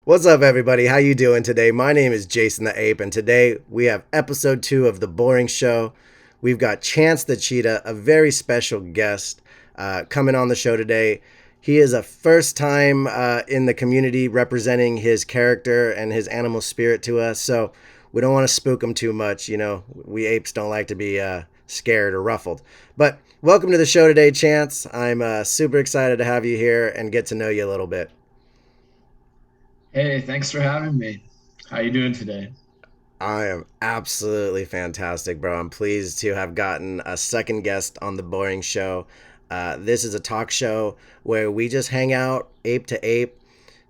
What's up, everybody? How you doing today? My name is Jason the Ape, and today we have episode 2 of The Boring Show. We've got Chance the Cheetah, a very special guest, coming on the show today. He is a first time in the community representing his character and his animal spirit to us, so we don't want to spook him too much. You know, we apes don't like to be scared or ruffled. But welcome to the show today, Chance. I'm super excited to have you here and get to know you a little bit. Hey, thanks for having me. How you doing today? I am absolutely fantastic, bro. I'm pleased to have gotten a second guest on the Boring Show. This is a talk show where we just hang out, ape to ape,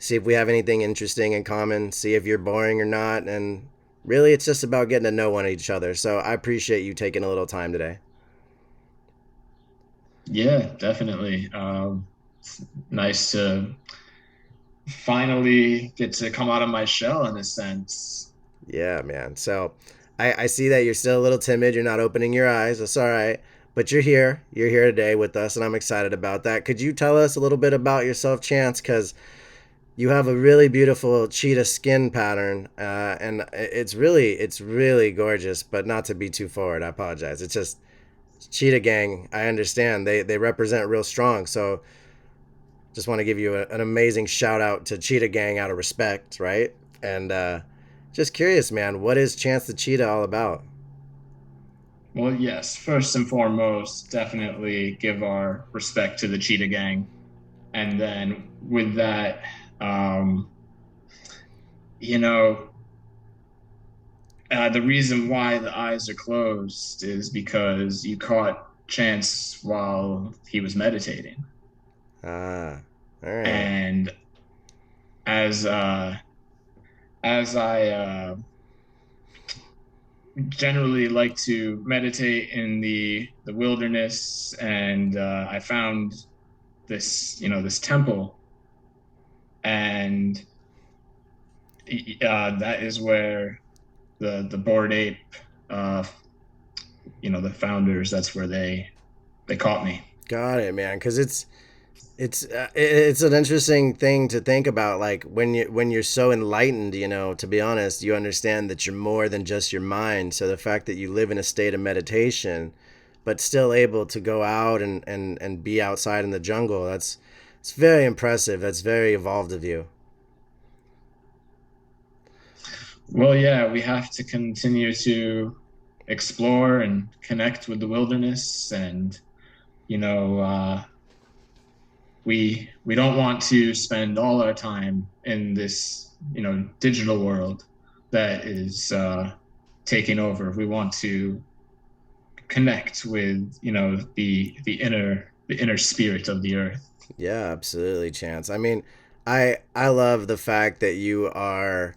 see if we have anything interesting in common, see if you're boring or not, and really, it's just about getting to know one of each other. So I appreciate you taking a little time today. Yeah, definitely. It's nice to finally get to come out of my shell in a sense. Yeah, man. So I see that you're still a little timid. You're not opening your eyes. That's all right. But you're here. You're here today with us, and I'm excited about that. Could you tell us a little bit about yourself, Chance? Because you have a really beautiful cheetah skin pattern, and it's really gorgeous. But not to be too forward, I apologize. It's just cheetah gang. I understand they represent real strong. So just want to give you an amazing shout out to cheetah gang out of respect, right? And just curious, man, what is Chance the Cheetah all about? Well, yes, first and foremost, definitely give our respect to the Cheetah Gang. And then with that, um, you know, the reason why the eyes are closed is because you caught Chance while he was meditating. Ah, all right. And as uh as I generally like to meditate in the wilderness, and I found this temple, and that is where the Bored Ape, uh, the founders, that's where they caught me. Got it, man. Because it's an interesting thing to think about. Like when you're so enlightened, to be honest, you understand that you're more than just your mind. So the fact that you live in a state of meditation, but still able to go out and be outside in the jungle, it's very impressive. That's very evolved of you. Well, yeah, we have to continue to explore and connect with the wilderness, and you know uh, we don't want to spend all our time in this digital world that is taking over. We want to connect with the inner spirit of the earth. Yeah, absolutely, Chance. I mean, I love the fact that you are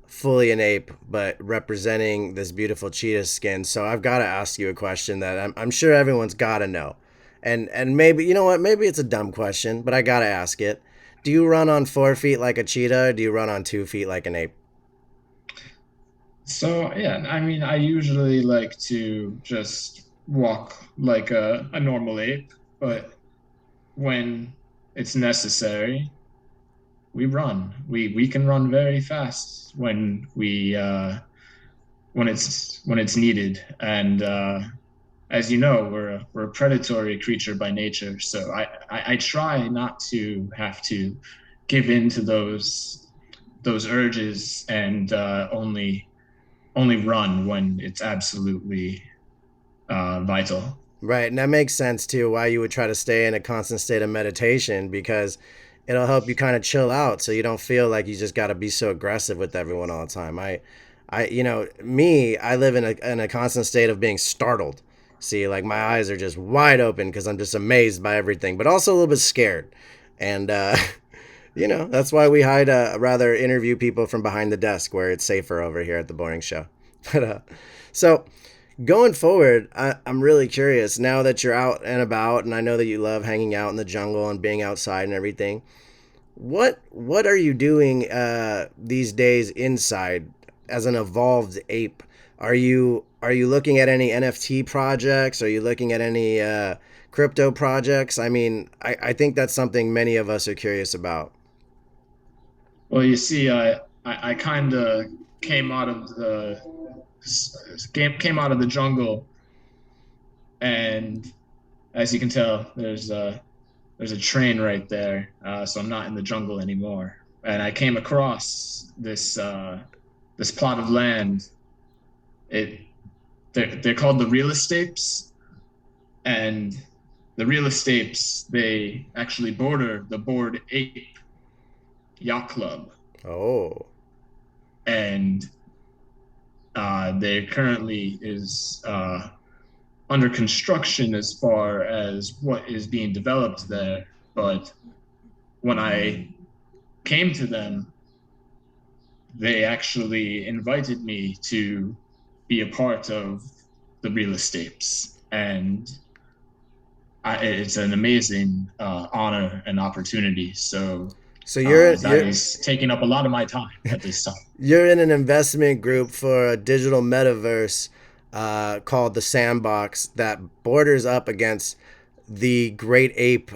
fully an ape, but representing this beautiful cheetah skin. So I've got to ask you a question that I'm sure everyone's got to know, and maybe you know what? Maybe it's a dumb question, but I got to ask it. Do you run on 4 feet like a cheetah, or do you run on 2 feet like an ape? So yeah, I mean, I usually like to just walk like a normal ape, but when it's necessary, we run. We can run very fast when it's needed. And as you know, we're a predatory creature by nature. So I try not to have to give in to those urges, and only run when it's absolutely vital. Right, and that makes sense too. Why you would try to stay in a constant state of meditation because it'll help you kind of chill out, so you don't feel like you just got to be so aggressive with everyone all the time. I live in a constant state of being startled. See, like my eyes are just wide open because I'm just amazed by everything, but also a little bit scared. And that's why we hide. Rather interview people from behind the desk where it's safer over here at the Boring Show. But so going forward, I'm really curious now that you're out and about, and I know that you love hanging out in the jungle and being outside and everything. What are you doing these days inside as an evolved ape? Are you looking at any NFT projects? Are you looking at any crypto projects? I mean, I think that's something many of us are curious about. Well, you see, I kind of came out of the came out of the jungle, and as you can tell, there's a train right there. So I'm not in the jungle anymore. And I came across this plot of land. It they're called the real estates, and the real estates they actually border the Bored Ape Yacht Club, Oh, and there currently is under construction as far as what is being developed there. But when I came to them, they actually invited me to be a part of the real estates. And it's an amazing honor and opportunity. So so you're that you're is taking up a lot of my time at this time. you're in an investment group for a digital metaverse called the Sandbox that borders up against the Great Ape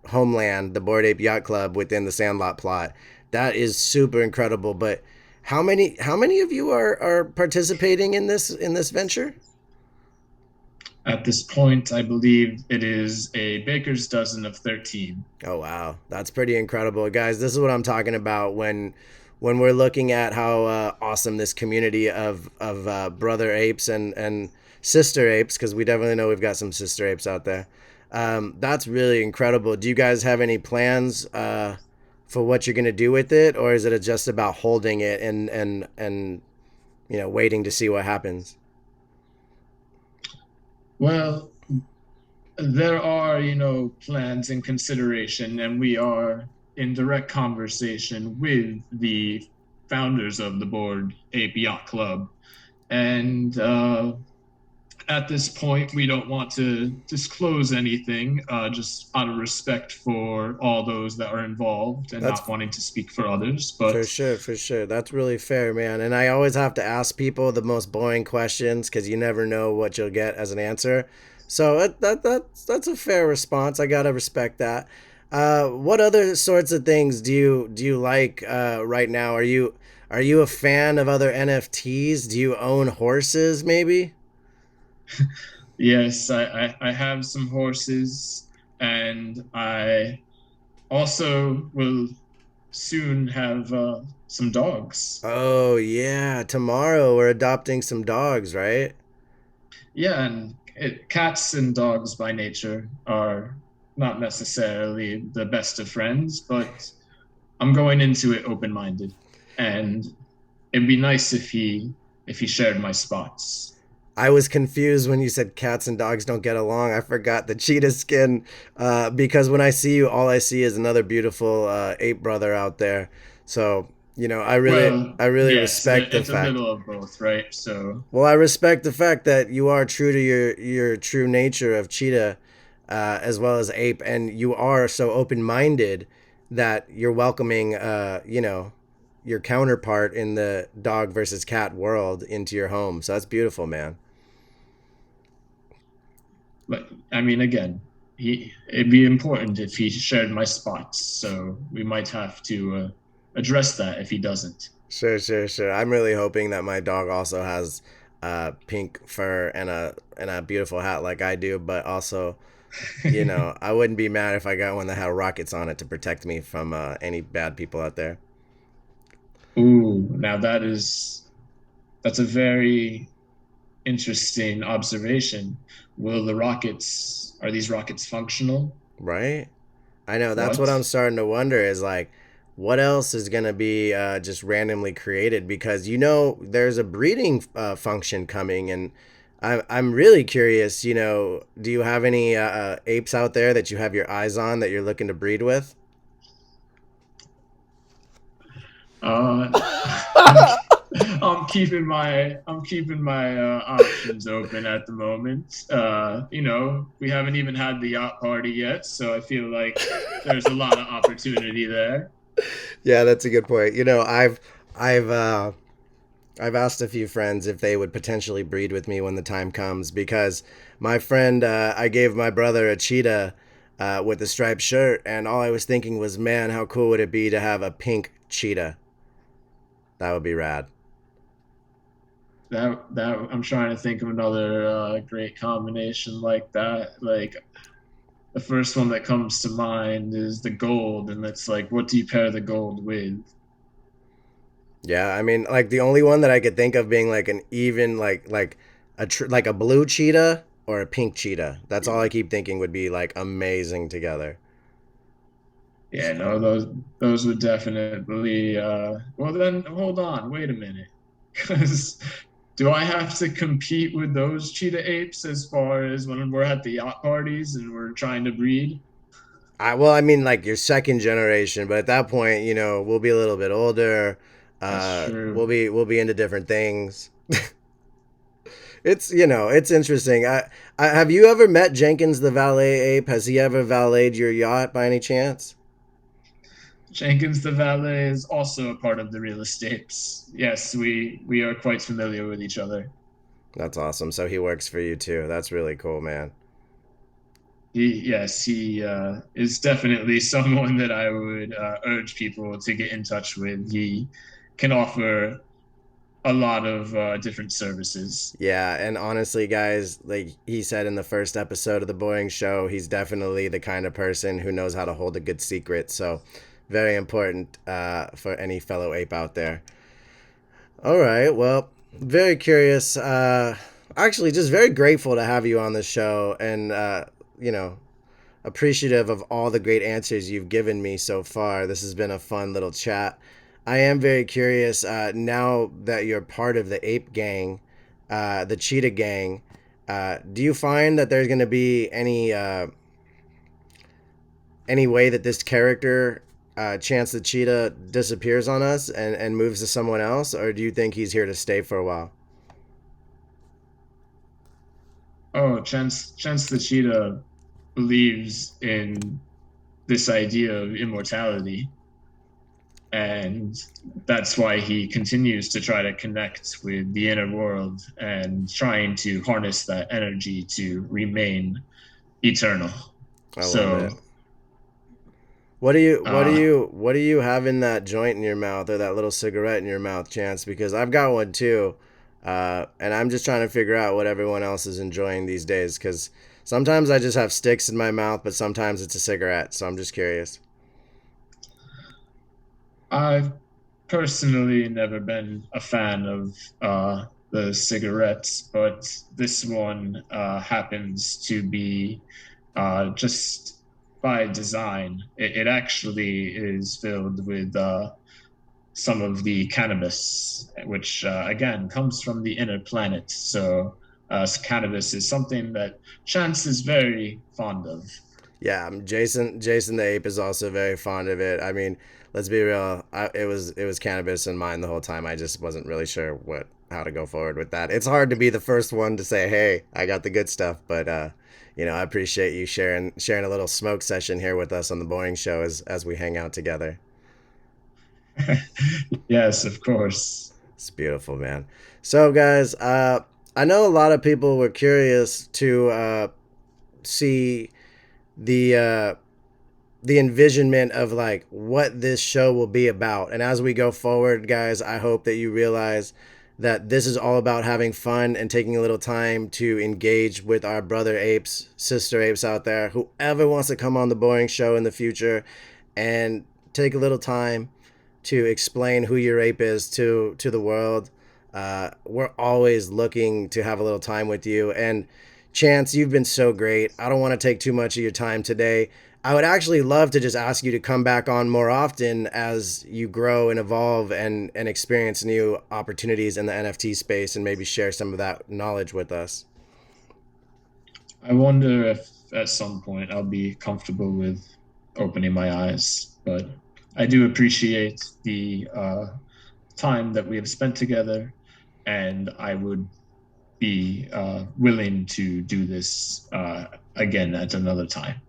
homeland, the Bored Ape Yacht Club within the Sandlot plot. That is super incredible. But how many of you are participating in this venture? At this point, I believe it is a baker's dozen of 13. Oh wow, that's pretty incredible, guys. This is what I'm talking about when we're looking at how awesome this community of brother apes and sister apes, because we definitely know we've got some sister apes out there. That's really incredible. Do you guys have any plans for what you're gonna do with it, or is it just about holding it and waiting to see what happens? Well, there are, plans in consideration, and we are in direct conversation with the founders of the Board Ape Yacht Club. And at this point, we don't want to disclose anything, just out of respect for all those that are involved and That's not wanting to speak for others. For But sure, for sure. That's really fair, man. And I always have to ask people the most boring questions because you never know what you'll get as an answer. So that's a fair response. I gotta respect that. What other sorts of things do you like right now? Are you a fan of other NFTs? Do you own horses, maybe? yes, I have some horses, and I also will soon have some dogs. Oh yeah, tomorrow we're adopting some dogs, right? Yeah, and cats and dogs by nature are not necessarily the best of friends, but I'm going into it open-minded, and it'd be nice if he shared my spots. I was confused when you said cats and dogs don't get along. I forgot the cheetah skin because when I see you, all I see is another beautiful ape brother out there. So Well, I really yes, respect the it's a fact. little of both, right? So, Well, I respect the fact that you are true to your true nature of cheetah, as well as ape, and you are so open minded that you're welcoming, your counterpart in the dog versus cat world into your home. So that's beautiful, man. but I mean, again, it'd be important if he shared my spots. So we might have to address that if he doesn't. Sure, sure, sure. I'm really hoping that my dog also has pink fur and a beautiful hat like I do, but also, I wouldn't be mad if I got one that had rockets on it to protect me from any bad people out there. Ooh, now that's a very interesting observation. Are these rockets functional? Right? I know that's what I'm What? starting to wonder is like what else is going to be just randomly created because there's a breeding function coming and I'm really curious, do you have any apes out there that you have your eyes on that you're looking to breed with? Uh, I'm I'm keeping my options open at the moment. We haven't even had the yacht party yet, so I feel like there's a lot of opportunity there. Yeah, that's a good point. I've asked a few friends if they would potentially breed with me when the time comes because my friend I gave my brother a cheetah with the striped shirt, and all I was thinking was, man, how cool would it be to have a pink cheetah? That would be rad. That I'm trying to think of another great combination like that. Like the first one that comes to mind is the gold, and it's like, what do you pair the gold with? Yeah, I mean, like the only one that I could think of being like an even like a blue cheetah or a pink cheetah. That's all I keep thinking would be like amazing together. Yeah, no, those would definitely. Well, then hold on, wait a minute, because do I have to compete with those cheetah apes as far as when we're at the yacht parties and we're trying to breed? I mean, like your second generation, but at that point, we'll be a little bit older. That's We'll true. be into different things. It's interesting. I have you ever met Jenkins the valet ape? Has he ever valeted your yacht by any chance? Jenkins the valet is also a part of the real estates. Yes, we are quite familiar with each other. That's awesome. So he works for you too. That's really cool, man. He is definitely someone that I would urge people to get in touch with. He can offer a lot of different services. Yeah, and honestly, guys, like he said in the first episode of the Boring Show, he's definitely the kind of person who knows how to hold a good secret. So, very important for any fellow ape out there. All right, well, very curious. Actually, just very grateful to have you on the show, and you know, appreciative of all the great answers you've given me so far. This has been a fun little chat. I am very curious now that you're part of the Ape Gang, the Cheetah Gang. Do you find that there's going to be any way that this character, Chance the Cheetah, disappears on us and moves to someone else, or do you think he's here to stay for a while? Oh, Chance the cheetah believes in this idea of immortality, and that's why he continues to try to connect with the inner world and trying to harness that energy to remain eternal. I love So, it. uh, What do you have in that joint in your mouth or that little cigarette in your mouth, Chance? Because I've got one too, and I'm just trying to figure out what everyone else is enjoying these days. Because sometimes I just have sticks in my mouth, but sometimes it's a cigarette. So I'm just curious. I've personally never been a fan of the cigarettes, but this one happens to be just by design. It actually is filled with some of the cannabis, which again comes from the inner planet. So, cannabis is something that Chance is very fond of. Yeah, Jason the ape is also very fond of it. I mean, let's be real. It was cannabis in mine the whole time. I just wasn't really sure how to go forward with that. It's hard to be the first one to say, "Hey, I got the good stuff," but I appreciate you sharing a little smoke session here with us on the Boring Show as we hang out together. Yes, of course. It's beautiful, man. So, guys, I know a lot of people were curious to see the the envisionment of like what this show will be about. And as we go forward, guys, I hope that you realize that this is all about having fun and taking a little time to engage with our brother apes, sister apes out there, whoever wants to come on the Boring Show in the future and take a little time to explain who your ape is to the world. We're always looking to have a little time with you. And Chance, you've been so great. I don't want to take too much of your time today. I would actually love to just ask you to come back on more often as you grow and evolve and experience new opportunities in the NFT space and maybe share some of that knowledge with us. I wonder if at some point I'll be comfortable with opening my eyes, but I do appreciate the time that we have spent together, and I would be willing to do this again at another time.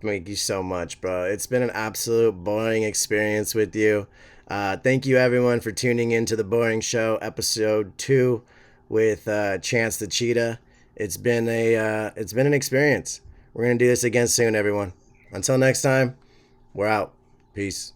Thank you so much, bro. It's been an absolute boring experience with you. Thank you, everyone, for tuning in to the Boring Show, episode 2, with Chance the Cheetah. It's been an experience. We're gonna do this again soon, everyone. Until next time, we're out. Peace.